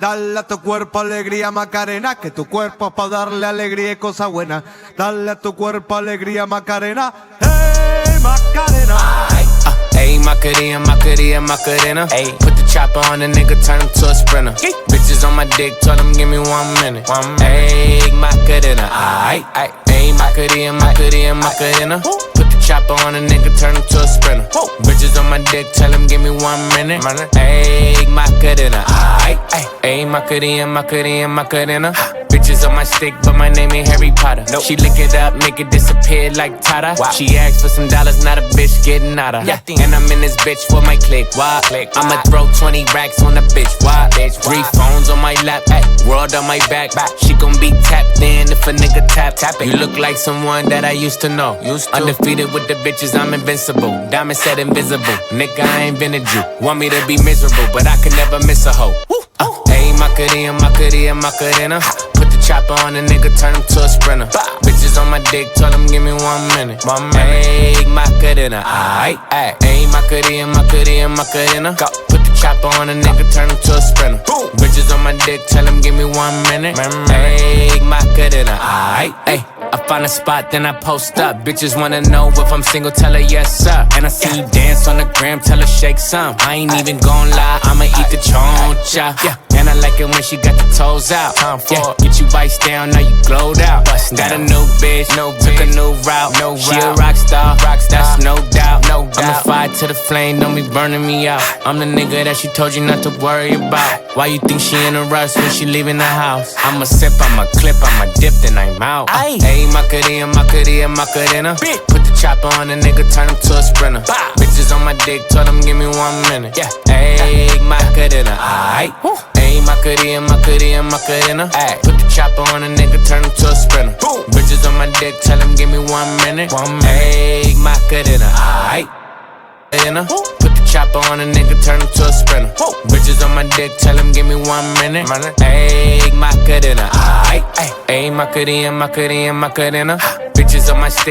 Dale a tu cuerpo alegría Macarena, que tu cuerpo es pa' darle alegría y cosas buenas. Dale a tu cuerpo alegría Macarena, hey Macarena. Ayy, Macarena, Macarena, Macarena. Ayy, put the chopper on the nigga, turn him to a sprinter. Bitches on my dick, tell him give me 1 minute. Ayy, Macarena, ayy, ayy, Macarena, Macarena, Macarena. Put the chopper on the nigga, turn him to a sprinter. Bitches on my dick, tell him give me 1 minute. Ayy, Macarena, ayy, ayy, Macarena, Macarena, Macarena. Bitches on my stick, but my name ain't Harry Potter. Nope. She lick it up, make it disappear like Tata. Wow. She asked for some dollars, not a bitch getting nada. Yeah. And I'm in this bitch for my click. Why? I'ma throw 20 racks on the bitch. Why? 3 phones on my lap, ay, world on my back. She gon' be tapped in if a nigga tap it. You look like someone that I used to know. Undefeated with the bitches, I'm invincible. Diamond said invisible. Nigga, I ain't been a Jew. Want me to be miserable, but I could never miss a hoe. Ayy, Macarena, Macarena, Macarena. Put the chopper on the nigga, turn him to a sprinter. Bitches on my dick, tell him give me 1 minute. Ayy, Macarena, ayy, ayy, Macarena, Macarena, Macarena. Put the chopper on the nigga, turn him to a sprinter. Bitches on my dick, tell him give me 1 minute. Ayy, Macarena, ayy, ayy. I find a spot, then I post up. Bitches wanna know if I'm single, tell her yes, sir. And I see you dance on the gram, tell her shake some. I ain't even gon' lie, I'ma eat the choncha. And I like it when she got the toes out. Get you vice down, now you glowed out. Got a new bitch, took a new route. She a rock star, that's no doubt. I'm a fire to the flame, don't be burning me out. I'm the nigga that she told you not to worry about. Why you think she in a rush when she leaving the house? I'ma sip, I'ma clip, I'ma dip, then I'm out. Ayy, Macarena, Macarena, Macarena. Put the chopper on the nigga, turn him to a sprinter. Bitches on my dick, tell them give me 1 minute. Ayy, Macarena, ayy, ayy, Macarena, Macarena, Macarena. Put the chopper on a nigga, turn him to a sprinter. Bitches on my dick, tell him give me 1 minute. Ayy, Macarena, ayy. Put the chopper on a nigga, turn him to a sprinter. Bitches on my dick, tell him give me 1 minute. Ayy, Macarena, ayy, ayy, Macarena, Macarena, Macarena. Bitches on my stick.